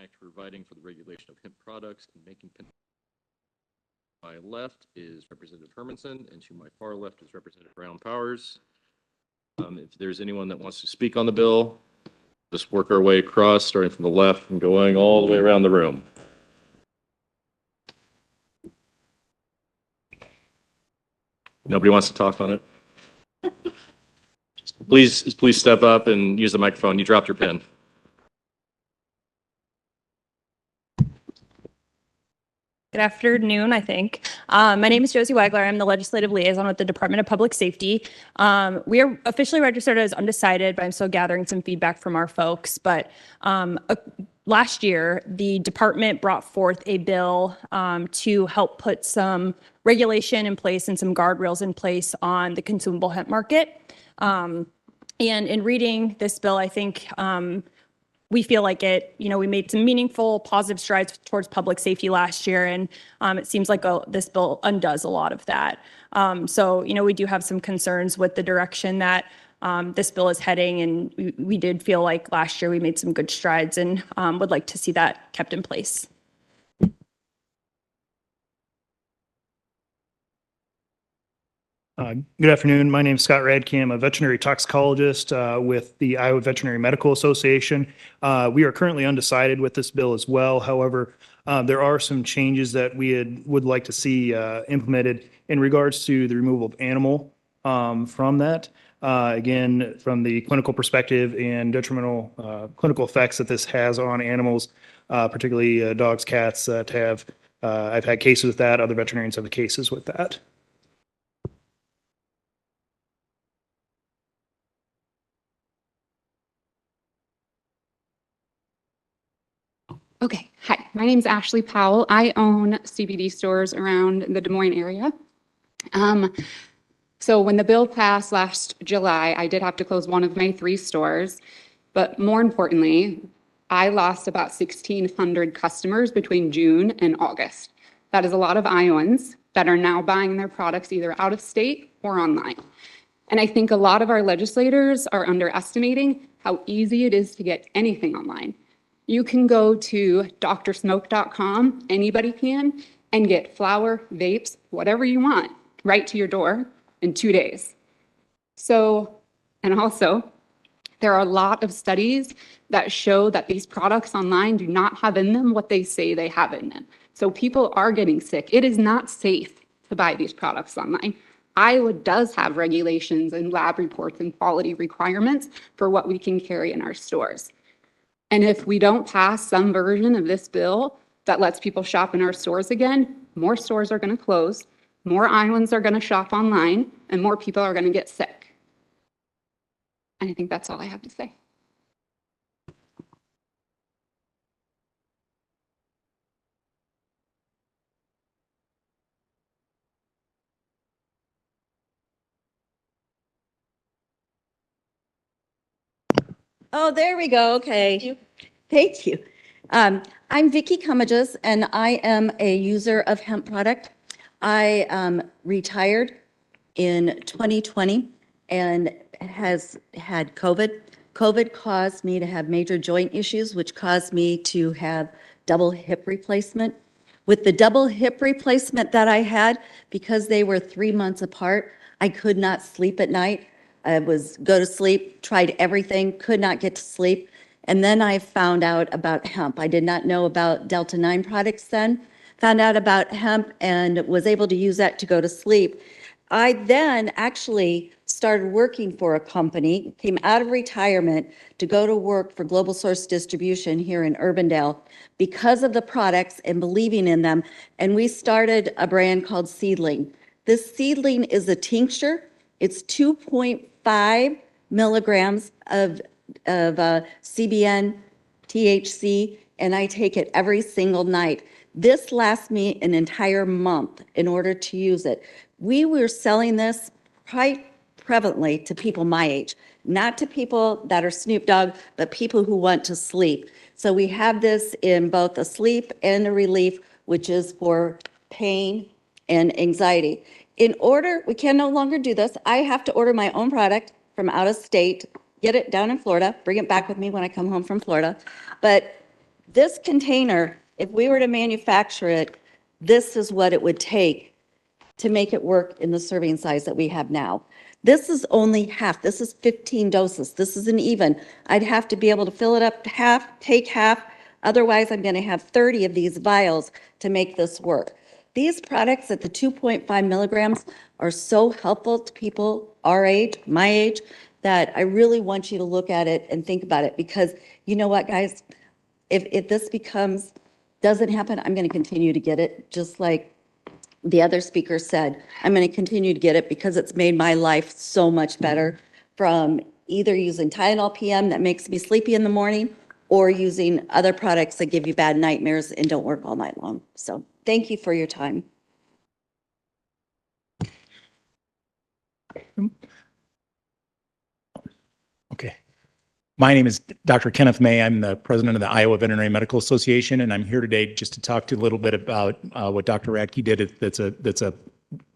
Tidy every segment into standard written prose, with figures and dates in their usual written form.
Act providing for the regulation of hemp products and making penalties. My left is Representative Hermanson, and to my far left is Representative Brown Powers. If there's anyone that wants to speak on the bill, just work our way across, starting from the left and going all the way around the room. Nobody wants to talk on it? Please step up and use the microphone. You dropped your pen. Good afternoon, I think. My name is Josie Wagler. I'm the legislative liaison with the Department of Public Safety. We are officially registered as undecided, but I'm still gathering some feedback from our folks. But last year, the department brought forth a bill to help put some regulation in place and some guardrails in place on the consumable hemp market. And in reading this bill, I think we feel like we made some meaningful, positive strides towards public safety last year, and it seems like this bill undoes a lot of that. So, we do have some concerns with the direction that this bill is heading, and we did feel like last year we made some good strides and would like to see that kept in place. Good afternoon. My name is Scott Radke. I'm a veterinary toxicologist with the Iowa Veterinary Medical Association. We are currently undecided with this bill as well. However, there are some changes that we would like to see implemented in regards to the removal of animal from that. Again, from the clinical perspective and detrimental clinical effects that this has on animals, particularly dogs, cats that have, I've had cases with that, other veterinarians have cases with that. Okay, hi, my name is Ashley Powell. I own CBD stores around the Des Moines area. So when the bill passed last July, I did have to close one of my 3 stores, but more importantly, I lost about 1,600 customers between June and August. That is a lot of Iowans that are now buying their products either out of state or online. And I think a lot of our legislators are underestimating how easy it is to get anything online. You can go to drsmoke.com, anybody can, and get flower, vapes, whatever you want, right to your door in 2 days. So, and also, there are a lot of studies that show that these products online do not have in them what they say they have in them. So people are getting sick. It is not safe to buy these products online. Iowa does have regulations and lab reports and quality requirements for what we can carry in our stores. And if we don't pass some version of this bill that lets people shop in our stores again, more stores are going to close, more Iowans are going to shop online, and more people are going to get sick. And I think that's all I have to say. Oh, there we go. Okay. Thank you. I'm Vicki Cumages, and I am a user of hemp product. I retired in 2020 and has had COVID. COVID caused me to have major joint issues, which caused me to have double hip replacement. With the double hip replacement that I had, because they were 3 months apart, I could not sleep at night. I was go to sleep, tried everything, could not get to sleep. And then I found out about hemp. I did not know about Delta 9 products then. Found out about hemp and was able to use that to go to sleep. I then actually started working for a company, came out of retirement to go to work for Global Source Distribution here in Urbandale because of the products and believing in them. And we started a brand called Seedling. This Seedling is a tincture. It's 2.5 milligrams of CBN, THC, and I take it every single night. This lasts me an entire month in order to use it. We were selling this quite prevalently to people my age, not to people that are Snoop Dogg, but people who want to sleep. So we have this in both a sleep and a relief, which is for pain and anxiety. We can no longer do this. I have to order my own product from out of state, get it down in Florida, bring it back with me when I come home from Florida. But This container, if we were to manufacture it, this is what it would take to make it work in the serving size that we have now. This is only half. This is 15 doses. This isn't even. I'd have to be able to fill it up to half, take half. Otherwise, I'm going to have 30 of these vials to make this work. These products at the 2.5 milligrams are so helpful to people our age, my age, that I really want you to look at it and think about it, because you know what, guys? If this doesn't happen, I'm going to continue to get it, just like the other speaker said. I'm going to continue to get it because it's made my life so much better, from either using Tylenol PM that makes me sleepy in the morning, or using other products that give you bad nightmares and don't work all night long. So thank you for your time. Okay. My name is Dr. Kenneth May. I'm the president of the Iowa Veterinary Medical Association, and I'm here today just to talk to you a little bit about what Dr. Radke did. That's a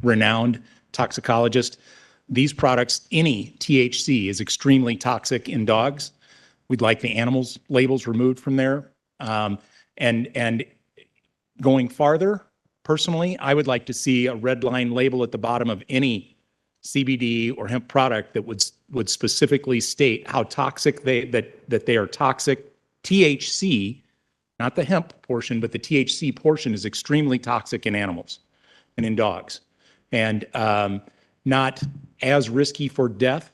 renowned toxicologist. These products, any THC, is extremely toxic in dogs. We'd like the animals labels removed from there. And going farther, personally, I would like to see a red line label at the bottom of any CBD or hemp product that would specifically state how toxic that they are toxic. THC, not the hemp portion, but the THC portion is extremely toxic in animals and in dogs, and not as risky for death.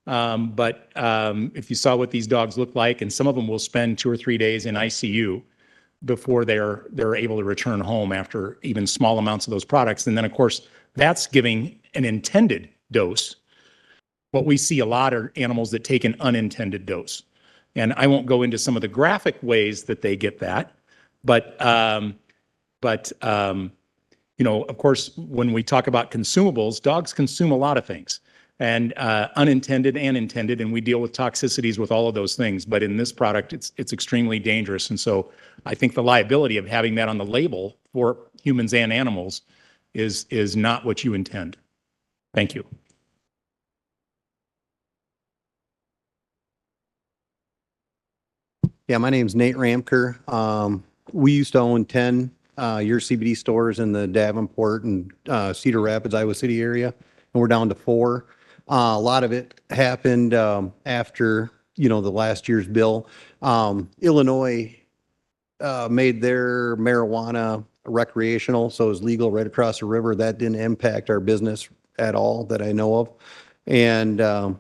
But if you saw what these dogs look like, and some of them will spend 2 or 3 days in ICU before they're able to return home after even small amounts of those products. And then, of course, that's giving an intended dose. What we see a lot are animals that take an unintended dose. And I won't go into some of the graphic ways that they get that, but you know, of course, when we talk about consumables, dogs consume a lot of things, and unintended and intended, and we deal with toxicities with all of those things. But in this product, it's extremely dangerous. And so I think the liability of having that on the label for humans and animals is not what you intend. Thank you. Yeah, my name's Nate Ramker. We used to own 10 your CBD stores in the Davenport and Cedar Rapids, Iowa City area, and we're down to 4. A lot of it happened after, the last year's bill. Illinois made their marijuana recreational, so it was legal right across the river. That didn't impact our business at all that I know of. And, I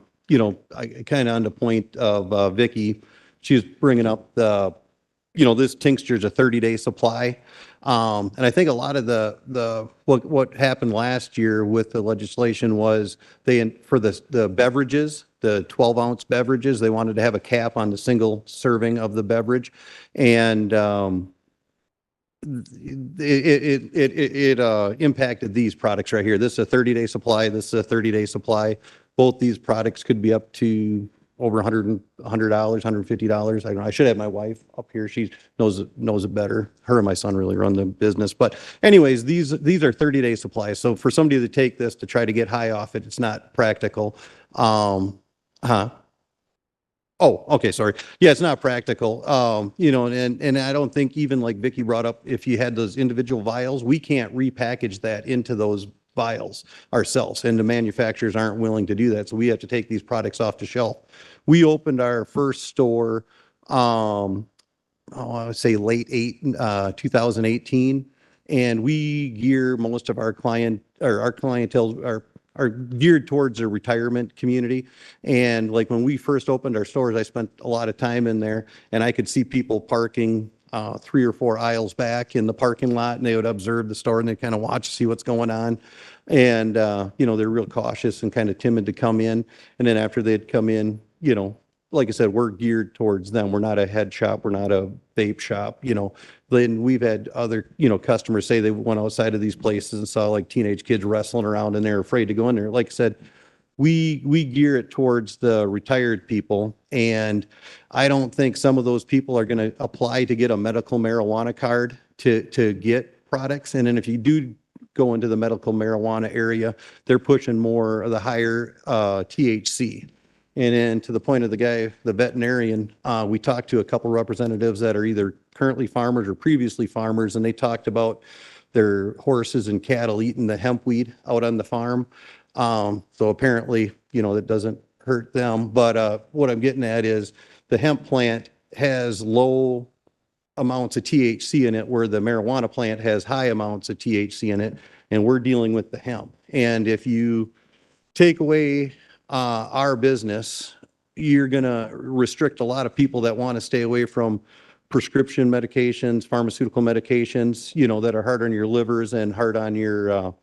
kind of on the point of Vicky, she was bringing up this tincture is a 30-day supply. And I think a lot of what happened last year with the legislation was for the beverages, the 12-ounce beverages, they wanted to have a cap on the single serving of the beverage. And it impacted these products right here. This is a 30-day supply. This is a 30-day supply. Both these products could be up to over $100, $150. I don't know. I should have my wife up here. She knows it better. Her and my son really run the business. But anyways, these are 30-day supplies. So for somebody to take this to try to get high off it, it's not practical. Oh, okay, sorry. Yeah, it's not practical. And I don't think, even like Vicky brought up, if you had those individual vials, we can't repackage that into those vials ourselves, and the manufacturers aren't willing to do that. So we have to take these products off the shelf. We opened our first store, I would say late 2018, and we gear most of our clientele are geared towards a retirement community. And like when we first opened our stores, I spent a lot of time in there, and I could see people parking 3 or 4 aisles back in the parking lot, and they would observe the store and they kind of watch, see what's going on. And, they're real cautious and kind of timid to come in. And then after they'd come in, like I said, we're geared towards them. We're not a head shop. We're not a vape shop, Then we've had other, customers say they went outside of these places and saw like teenage kids wrestling around and they're afraid to go in there. Like I said, we gear it towards the retired people. And I don't think some of those people are going to apply to get a medical marijuana card to get products. And then if you do go into the medical marijuana area, they're pushing more of the higher THC. And then to the point of the guy, the veterinarian, we talked to a couple representatives that are either currently farmers or previously farmers, and they talked about their horses and cattle eating the hemp weed out on the farm. So apparently, that doesn't hurt them. But what I'm getting at is the hemp plant has low amounts of THC in it, where the marijuana plant has high amounts of THC in it, and we're dealing with the hemp. And if you take away our business, you're going to restrict a lot of people that want to stay away from prescription medications, pharmaceutical medications, that are hard on your livers and hard on your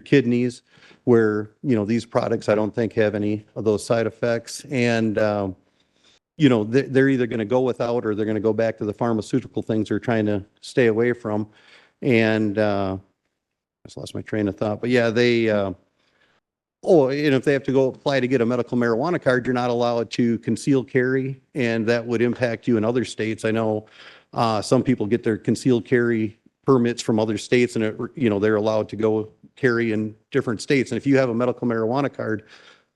kidneys, where, these products I don't think have any of those side effects. And, they're either going to go without, or they're going to go back to the pharmaceutical things they're trying to stay away from. And I just lost my train of thought, but yeah, and if they have to go apply to get a medical marijuana card, you're not allowed to conceal carry, and that would impact you in other states. I know some people get their concealed carry permits from other states, and they're allowed to go carry in different states. And if you have a medical marijuana card,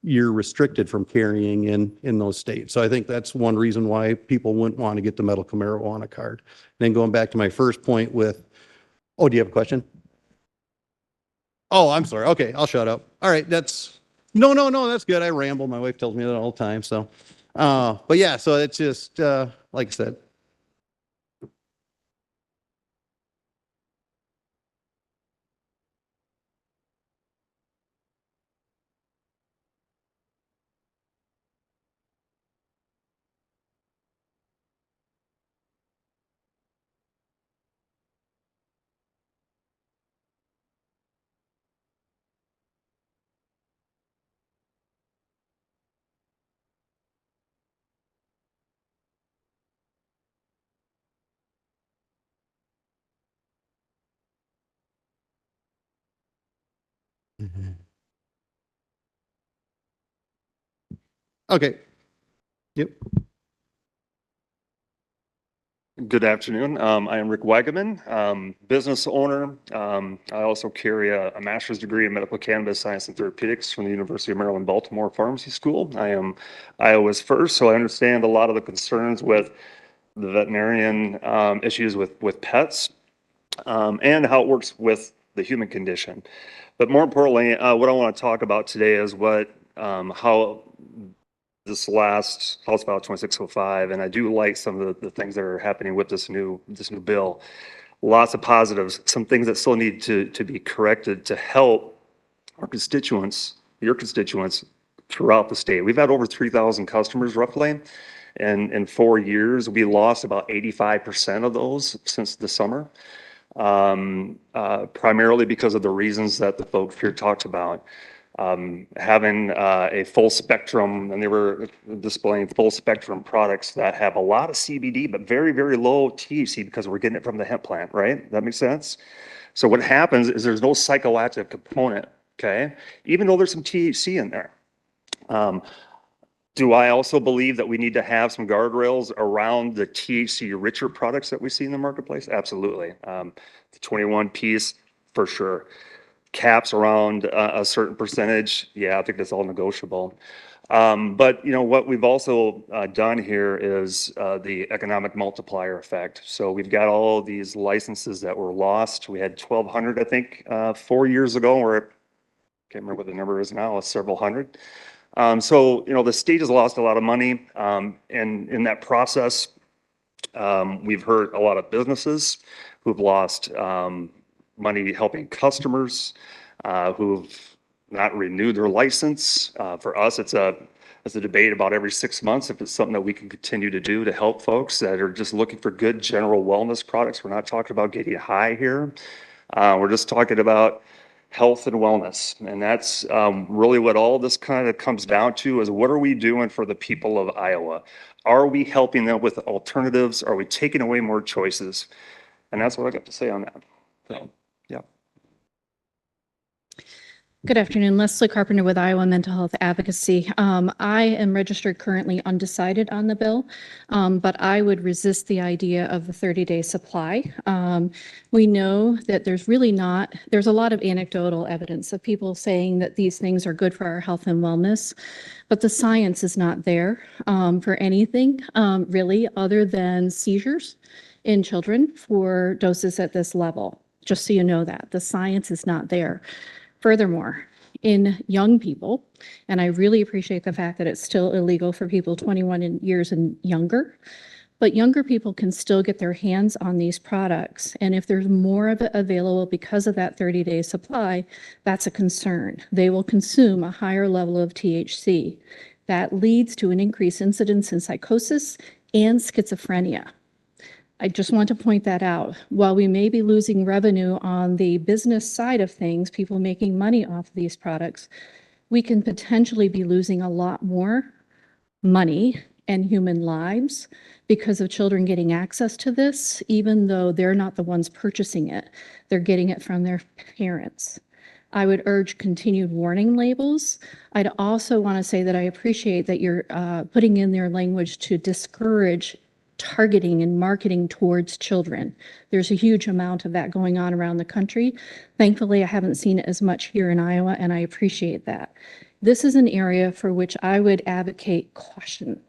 you're restricted from carrying in those states. So I think that's one reason why people wouldn't want to get the medical marijuana card. And then going back to my first point with, do you have a question? Oh, I'm sorry. Okay, I'll shut up. All right, no, that's good. I ramble. My wife tells me that all the time. So, but yeah, so it's just, like I said. Okay. Yep. Good afternoon. I am Rick Wagaman, business owner. I also carry a master's degree in medical cannabis science and therapeutics from the University of Maryland, Baltimore Pharmacy School. I am Iowa's first, so I understand a lot of the concerns with the veterinarian issues with pets and how it works with the human condition. But more importantly, what I want to talk about today is how this last House File 2605, and I do like some of the things that are happening with this new bill. Lots of positives, some things that still need to be corrected to help our constituents, your constituents throughout the state. We've had over 3,000 customers roughly, and in 4 years, we lost about 85% of those since the summer, primarily because of the reasons that the folks here talked about. Having a full spectrum, and they were displaying full spectrum products that have a lot of CBD, but very, very low THC because we're getting it from the hemp plant, right? That makes sense? So what happens is there's no psychoactive component, okay? Even though there's some THC in there. Do I also believe that we need to have some guardrails around the THC richer products that we see in the marketplace? Absolutely. The 21 piece, for sure. Caps around a certain percentage, yeah, I think that's all negotiable. But what we've also done here is the economic multiplier effect. So we've got all these licenses that were lost. We had 1,200, I think, 4 years ago, or I can't remember what the number is now, it's several hundred. So the state has lost a lot of money, and in that process, we've hurt a lot of businesses who've lost money helping customers who've not renewed their license. For us, it's a debate about every 6 months if it's something that we can continue to do to help folks that are just looking for good general wellness products. We're not talking about getting high here. We're just talking about health and wellness. And that's really what all this kind of comes down to, is what are we doing for the people of Iowa? Are we helping them with alternatives? Are we taking away more choices? And that's what I got to say on that. So, yeah. Good afternoon, Leslie Carpenter with Iowa Mental Health Advocacy. I am registered currently undecided on the bill, but I would resist the idea of the 30-day supply. We know that there's a lot of anecdotal evidence of people saying that these things are good for our health and wellness, but the science is not there for anything really other than seizures in children for doses at this level, just so you know that. The science is not there. Furthermore, in young people, and I really appreciate the fact that it's still illegal for people 21 years and younger, but younger people can still get their hands on these products. And if there's more of it available because of that 30-day supply, that's a concern. They will consume a higher level of THC. That leads to an increased incidence in psychosis and schizophrenia. I just want to point that out. While we may be losing revenue on the business side of things, people making money off of these products, we can potentially be losing a lot more money and human lives because of children getting access to this, even though they're not the ones purchasing it. They're getting it from their parents. I would urge continued warning labels. I'd also want to say that I appreciate that you're putting in their language to discourage targeting and marketing towards children. There's a huge amount of that going on around the country. Thankfully, I haven't seen it as much here in Iowa, and I appreciate that. This is an area for which I would advocate caution.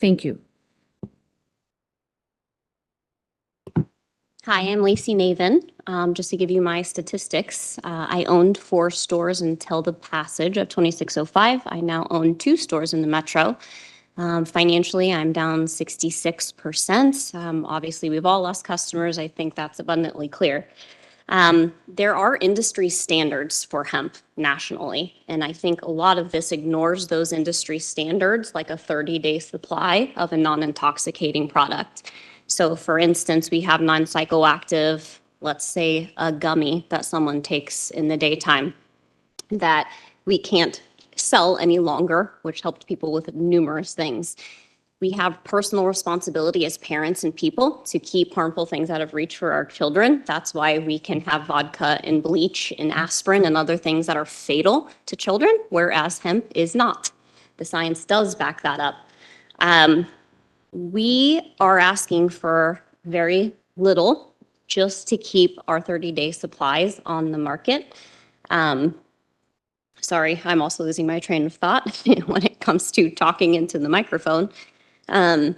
Thank you. Hi, I'm Lacey Nathan. Just to give you my statistics, I owned 4 stores until the passage of 2605. I now own 2 stores in the metro. Financially, I'm down 66%. Obviously, we've all lost customers. I think that's abundantly clear. There are industry standards for hemp nationally, and I think a lot of this ignores those industry standards, like a 30-day supply of a non-intoxicating product. So for instance, we have non-psychoactive, let's say a gummy that someone takes in the daytime that we can't sell any longer, which helped people with numerous things. We have personal responsibility as parents and people to keep harmful things out of reach for our children. That's why we can have vodka and bleach and aspirin and other things that are fatal to children, whereas hemp is not. The science does back that up. We are asking for very little just to keep our 30-day supplies on the market. Sorry, I'm also losing my train of thought when it comes to talking into the microphone. I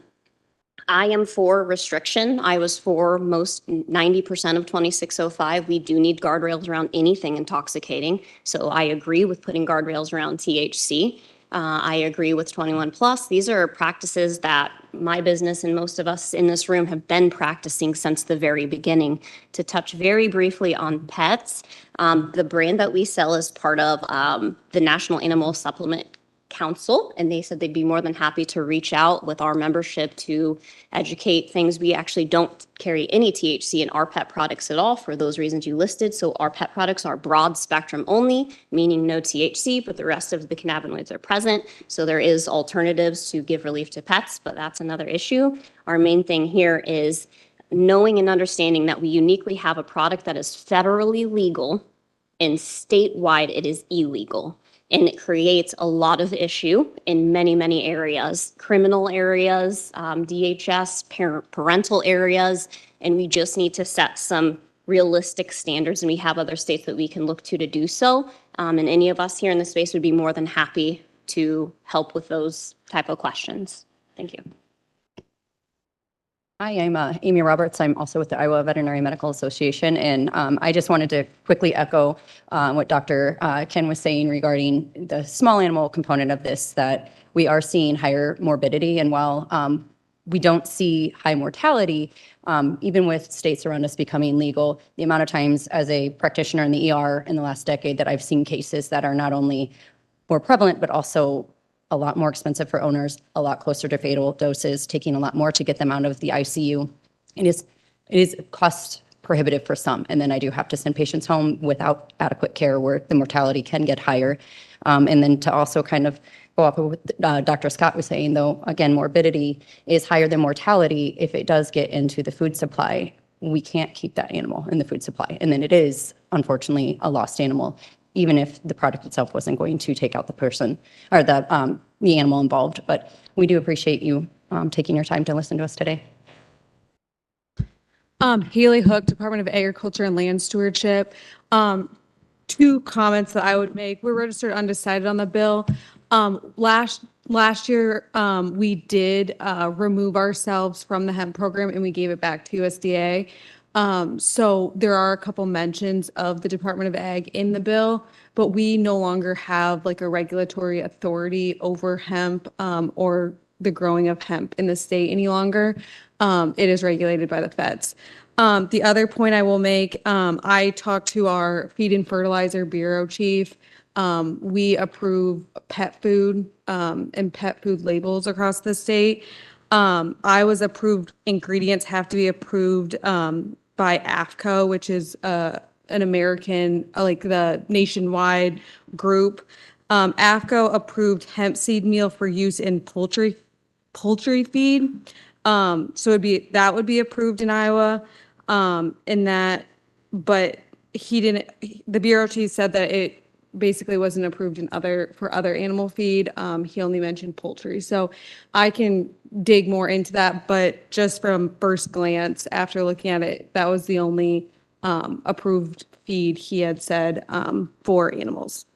am for restriction. I was for most 90% of 2605. We do need guardrails around anything intoxicating. So I agree with putting guardrails around THC. I agree with 21 plus. These are practices that my business and most of us in this room have been practicing since the very beginning. To touch very briefly on pets, the brand that we sell is part of the National Animal Supplement Council, and they said they'd be more than happy to reach out with our membership to educate things. We actually don't carry any THC in our pet products at all for those reasons you listed. So our pet products are broad spectrum only, meaning no THC, but the rest of the cannabinoids are present. So there is alternatives to give relief to pets, but that's another issue. Our main thing here is knowing and understanding that we uniquely have a product that is federally legal and statewide it is illegal. And it creates a lot of issue in many, many areas, criminal areas, DHS, parental areas, and we just need to set some realistic standards, and we have other states that we can look to do so. And any of us here in the space would be more than happy to help with those type of questions. Thank you. Hi, I'm Amy Roberts. I'm also with the Iowa Veterinary Medical Association, and I just wanted to quickly echo what Dr. Ken was saying regarding the small animal component of this, that we are seeing higher morbidity, and while we don't see high mortality, even with states around us becoming legal, the amount of times as a practitioner in the ER in the last decade that I've seen cases that are not only more prevalent, but also a lot more expensive for owners, a lot closer to fatal doses, taking a lot more to get them out of the ICU. It is cost prohibitive for some. And then I do have to send patients home without adequate care where the mortality can get higher. And then to also kind of go up with what Dr. Scott was saying, though, again, morbidity is higher than mortality. If it does get into the food supply, we can't keep that animal in the food supply. And then it is, unfortunately, a lost animal, even if the product itself wasn't going to take out the person or the animal involved. But we do appreciate you taking your time to listen to us today. Haley Hook, Department of Agriculture and Land Stewardship. 2 comments that I would make. We're registered undecided on the bill. last year, we did remove ourselves from the hemp program and we gave it back to USDA. So there are a couple mentions of the Department of Ag in the bill, but we no longer have like a regulatory authority over hemp or the growing of hemp in the state any longer. It is regulated by the feds. The other point I will make, I talked to our feed and fertilizer bureau chief. We approve pet food and pet food labels across the state. Iowa's approved ingredients have to be approved by AFCO, which is an American, like the nationwide group. AFCO approved hemp seed meal for use in poultry feed. So that would be approved in Iowa. But the bureau chief said that it basically wasn't approved for other animal feed. He only mentioned poultry. So I can dig more into that, but just from first glance, after looking at it, that was the only approved feed he had said for animals.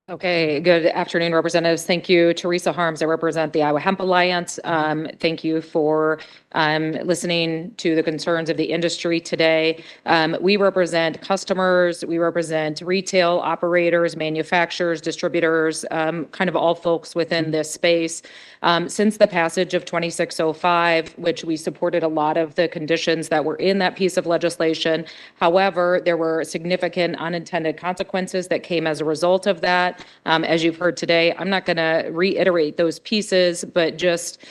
Okay, good afternoon, representatives. Thank you, Teresa Harms. I represent the Iowa Hemp Alliance. Thank you for listening to the concerns of the industry today. We represent customers, we represent retail operators, manufacturers, distributors, kind of all folks within this space. Since the passage of 2605, which we supported a lot of the conditions that were in that piece of legislation. However, there were significant unintended consequences that came as a result of that. As you've heard today, I'm not going to reiterate those pieces, but just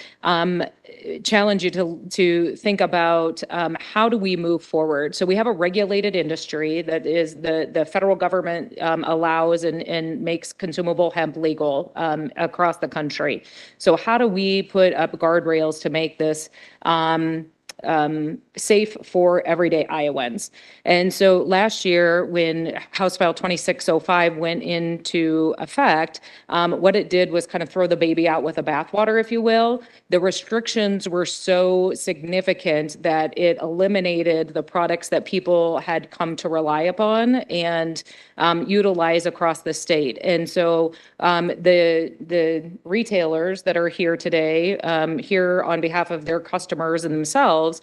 challenge you to think about how do we move forward. So we have a regulated industry that is the federal government allows and makes consumable hemp legal across the country. So how do we put up guardrails to make this safe for everyday Iowans? And so last year, when House File 2605 went into effect, what it did was kind of throw the baby out with the bathwater, if you will. The restrictions were so significant that it eliminated the products that people had come to rely upon and utilize across the state. And so the retailers that are here today, here on behalf of their customers and themselves,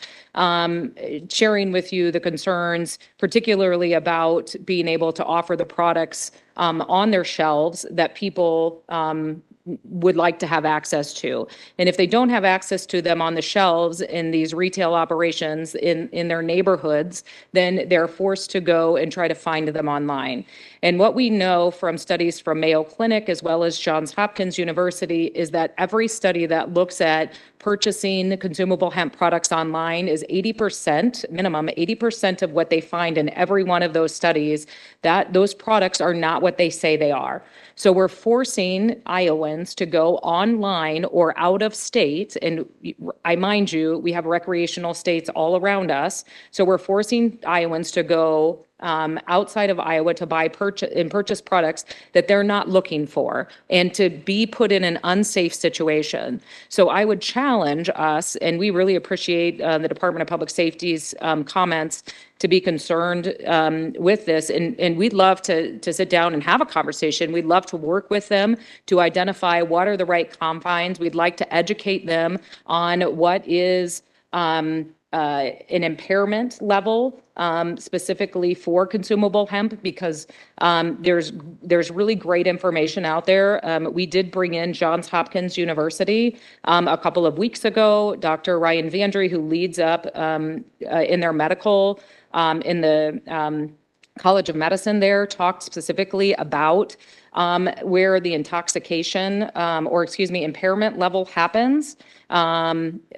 sharing with you the concerns, particularly about being able to offer the products on their shelves that people would like to have access to. And if they don't have access to them on the shelves in these retail operations in their neighborhoods, then they're forced to go and try to find them online. And what we know from studies from Mayo Clinic as well as Johns Hopkins University is that every study that looks at purchasing consumable hemp products online is 80%, minimum 80% of what they find in every one of those studies, that those products are not what they say they are. So we're forcing Iowans to go online or out of state. And I mind you, we have recreational states all around us. So we're forcing Iowans to go outside of Iowa to purchase products that they're not looking for and to be put in an unsafe situation. So I would challenge us, and we really appreciate the Department of Public Safety's comments to be concerned with this. And we'd love to sit down and have a conversation. We'd love to work with them to identify what are the right confines. We'd like to educate them on what is an impairment level specifically for consumable hemp, because there's really great information out there. We did bring in Johns Hopkins University a couple of weeks ago. Dr. Ryan Vandry, who leads up in their medical in the College of Medicine there, talked specifically about where the intoxication impairment level happens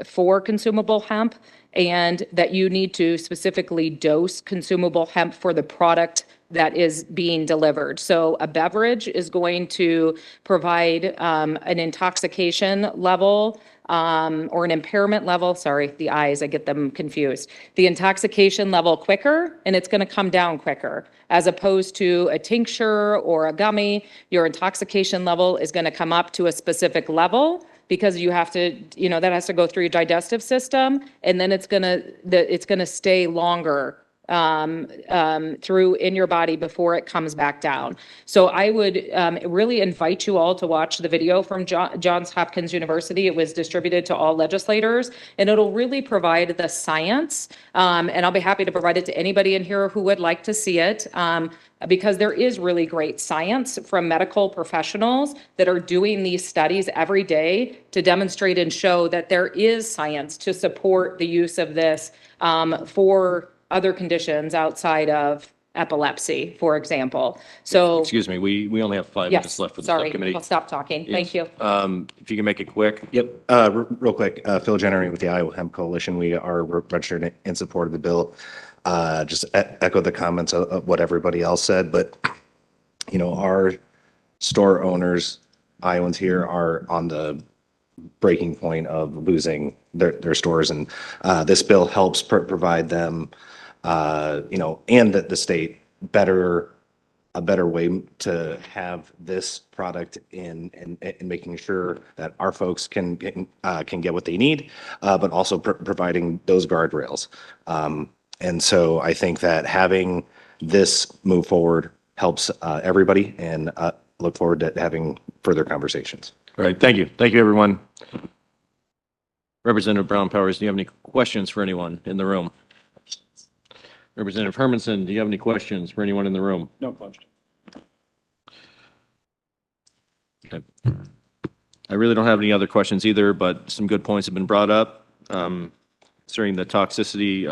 for consumable hemp, and that you need to specifically dose consumable hemp for the product that is being delivered. So a beverage is going to provide an intoxication level or an impairment level. Sorry, the eyes, I get them confused. The intoxication level quicker, and it's going to come down quicker, as opposed to a tincture or a gummy. Your intoxication level is going to come up to a specific level, because you have to, that has to go through your digestive system, and then it's gonna stay longer through in your body before it comes back down. So I would really invite you all to watch the video from Johns Hopkins University. It was distributed to all legislators, and it'll really provide the science. And I'll be happy to provide it to anybody in here who would like to see it. Because there is really great science from medical professionals that are doing these studies every day to demonstrate and show that there is science to support the use of this for other conditions outside of epilepsy, for example. So, Excuse me, we only have 5 minutes yes, left for the sorry, subcommittee. I'll stop talking. Thank you. If you can make it quick. Yep. Real quick, Phil Jennery with the Iowa Hemp Coalition. We are registered in support of the bill. Just echo the comments of what everybody else said, but you know, our store owners, Iowans here, are on the breaking point of losing their stores, and this bill helps provide them, you know, and the state a better way to have this product in making sure that our folks can get what they need, but also providing those guardrails. And so I think that having this move forward helps everybody, and look forward to having further conversations. All right, thank you. Thank you, everyone. Representative Brown Powers, do you have any questions for anyone in the room? Representative Hermanson, do you have any questions for anyone in the room? No question. Okay. I really don't have any other questions either, but some good points have been brought up. Concerning the toxicity,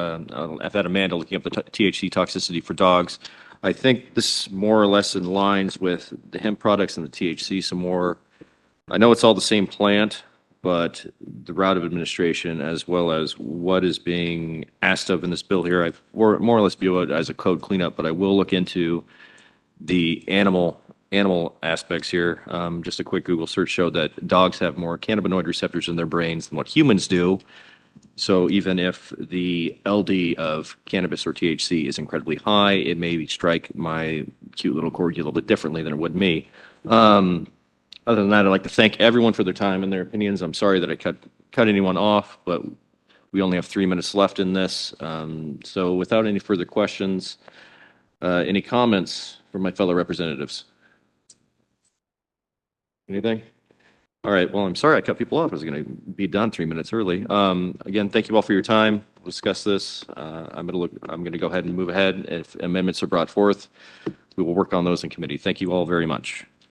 I've had Amanda looking up the THC toxicity for dogs. I think this more or less in lines with the hemp products and the THC some more. I know it's all the same plant, but the route of administration as well as what is being asked of in this bill here, I more or less view it as a code cleanup, but I will look into the animal aspects here. Just a quick Google search showed that dogs have more cannabinoid receptors in their brains than what humans do. So even if the LD of cannabis or THC is incredibly high, it may strike my cute little corgi a little bit differently than it would me. Other than that, I'd like to thank everyone for their time and their opinions. I'm sorry that I cut anyone off, but we only have 3 minutes left in this. So without any further questions, any comments from my fellow representatives? Anything? All right, well, I'm sorry I cut people off. I was going to be done 3 minutes early. Again, thank you all for your time. We'll discuss this. I'm going to go ahead and move ahead. If amendments are brought forth, we will work on those in committee. Thank you all very much.